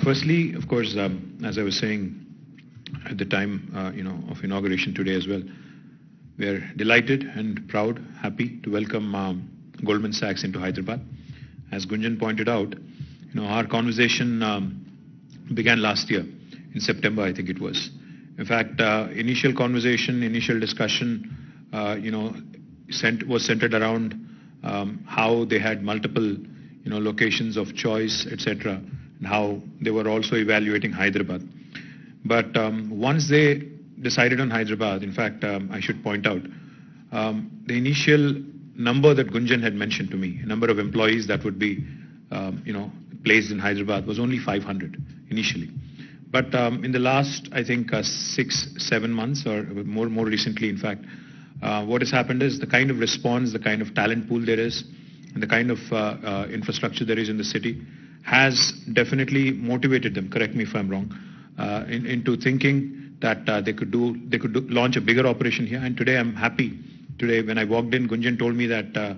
Firstly, of course, as I was saying at the time, of inauguration today as well, we are delighted and proud, happy to welcome Goldman Sachs into Hyderabad. As Gunjan pointed out, our conversation began last year in September, I think it was. In fact, initial conversation, initial discussion, was centered around how they had multiple, locations of choice, etc., and how they were also evaluating Hyderabad. But once they decided on Hyderabad, in fact, I should point out, the initial number that Gunjan had mentioned to me, a number of employees that would be, placed in Hyderabad was only 500 initially. But in the last, I think, 6-7 months or more recently, in fact, what has happened is the kind of response, the kind of talent pool there is, and the kind of infrastructure there is in the city has definitely motivated them, correct me if I'm wrong, into thinking that they could launch a bigger operation here. And today I'm happy. Today when I walked in, Gunjan told me that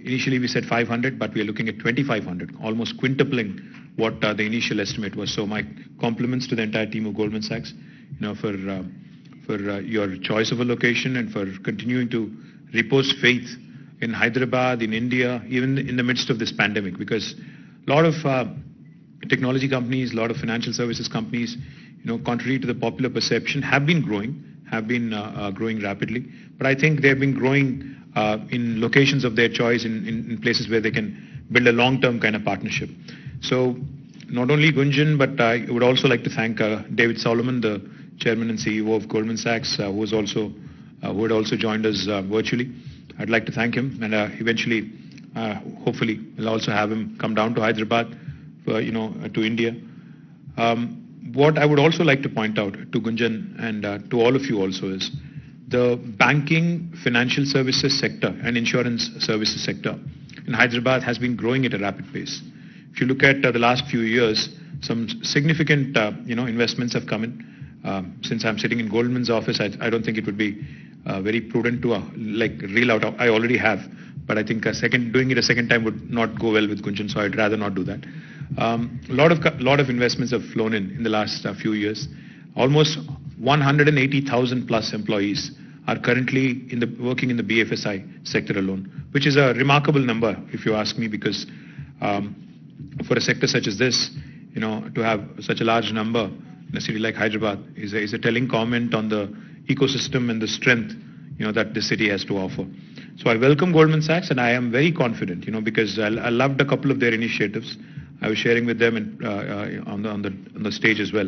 initially we said 500, but we are looking at 2,500, almost quintupling what the initial estimate was. So my compliments to the entire team of Goldman Sachs, for your choice of a location and for continuing to repose faith in Hyderabad, in India, even in the midst of this pandemic, because a lot of technology companies, a lot of financial services companies, contrary to the popular perception, have been growing rapidly. But I think they've been growing in locations of their choice, in places where they can build a long-term kind of partnership. So not only Gunjan, but I would also like to thank David Solomon, the chairman and CEO of Goldman Sachs, who had also joined us virtually. I'd like to thank him, and eventually, hopefully, we'll also have him come down to Hyderabad, to India. What I would also like to point out to Gunjan and to all of you also is the banking, financial services sector and insurance services sector in Hyderabad has been growing at a rapid pace. If you look at the last few years, some significant, investments have come in. Since I'm sitting in Goldman's office, I don't think it would be very prudent to reel out. I already have, but I think doing it a second time would not go well with Gunjan, so I'd rather not do that. A lot of investments have flown in the last few years. Almost 180,000 plus employees are currently working in the BFSI sector alone, which is a remarkable number, if you ask me, because for a sector such as this, to have such a large number in a city like Hyderabad is a telling comment on the ecosystem and the strength, that the city has to offer. So I welcome Goldman Sachs, and I am very confident, because I loved a couple of their initiatives. I was sharing with them on the stage as well.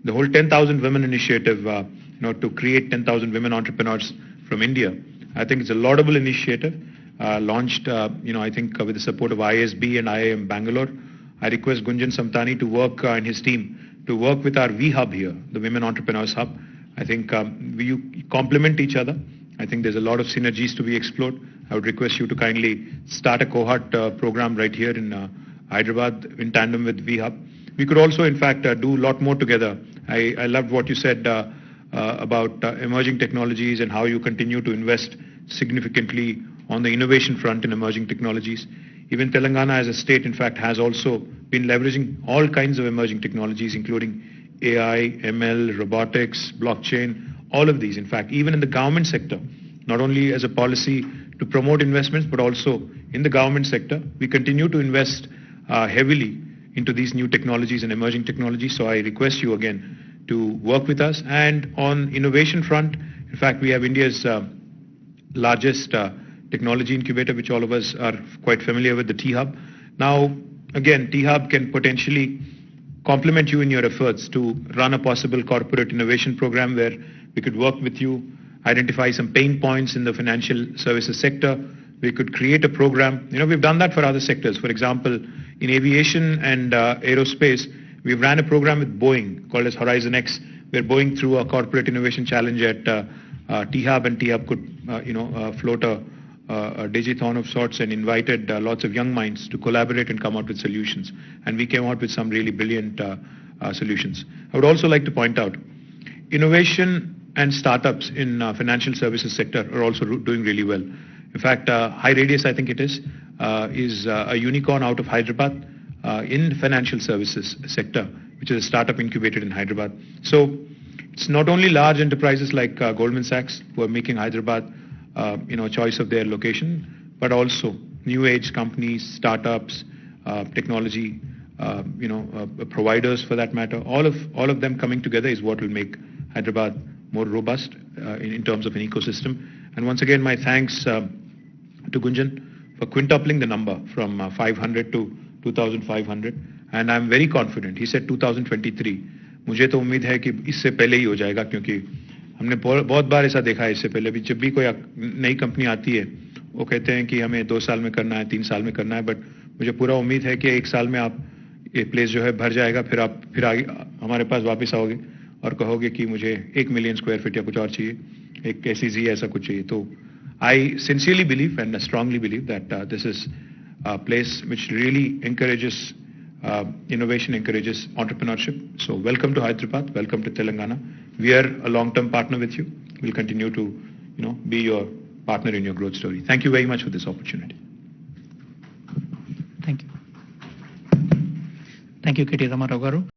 The whole 10,000 women initiative, to create 10,000 women entrepreneurs from India, I think it's a laudable initiative. Launched, I think with the support of ISB and IIM Bangalore. I request Gunjan Samtani to work and his team to work with our V Hub here, the Women Entrepreneurs Hub. I think we complement each other. I think there's a lot of synergies to be explored. I would request you to kindly start a cohort program right here in Hyderabad in tandem with V Hub. We could also, in fact, do a lot more together. I loved what you said about emerging technologies and how you continue to invest significantly on the innovation front in emerging technologies. Even Telangana as a state, in fact, has also been leveraging all kinds of emerging technologies, including AI, ML, robotics, blockchain, all of these. In fact, even in the government sector, not only as a policy to promote investments, but also in the government sector, we continue to invest heavily into these new technologies and emerging technologies. So I request you again to work with us. And on innovation front, in fact, we have India's largest technology incubator, which all of us are quite familiar with, the T-Hub. Now, again, T-Hub can potentially complement you in your efforts to run a possible corporate innovation program where we could work with you, identify some pain points in the financial services sector. We could create a program. We've done that for other sectors. For example, in aviation and aerospace, we've ran a program with Boeing called as Horizon X, where Boeing threw a corporate innovation challenge at T-Hub, and T-Hub could, float a digithon of sorts and invited lots of young minds to collaborate and come out with solutions. And we came out with some really brilliant solutions. I would also like to point out, innovation and startups in financial services sector are also doing really well. In fact, High Radius, I think it is a unicorn out of Hyderabad. in financial services sector, which is a startup incubated in Hyderabad. So it's not only large enterprises like Goldman Sachs who are making Hyderabad, choice of their location, but also new age companies, startups, technology, providers for that matter. All of them coming together is what will make Hyderabad more robust in terms of an ecosystem. And once again, my thanks to Gunjan for quintupling the number from 500 to 2,500. And I'm very confident. He said 2023. मुझे तो उम्मीद है कि इससे पहले ही हो जाएगा, क्योंकि हमने बहुत बार ऐसा देखा है इससे पहले भी. जब भी कोई नई कंपनी आती है वो कहते हैं कि हमें 2 साल में करना है, 3 साल में करना है, बट मुझे पूरा उम्मीद है कि 1 साल में आप ये प्लेस जो है भर जाएगा. फिर आगे हमारे पास वापस आओगे और कहोगे कि मुझे 1 मिलियन स्क्वायर फीट या कुछ और चाहिए, एक SEZ ऐसा कुछ चाहिए. तो I sincerely believe and strongly believe that this is a place which really encourages innovation, encourages entrepreneurship. So welcome to Hyderabad, welcome to Telangana. We are a long-term partner with you. We'll continue to, be your partner in your growth story. Thank you very much for this opportunity. Thank you. Thank you, KTR Garu.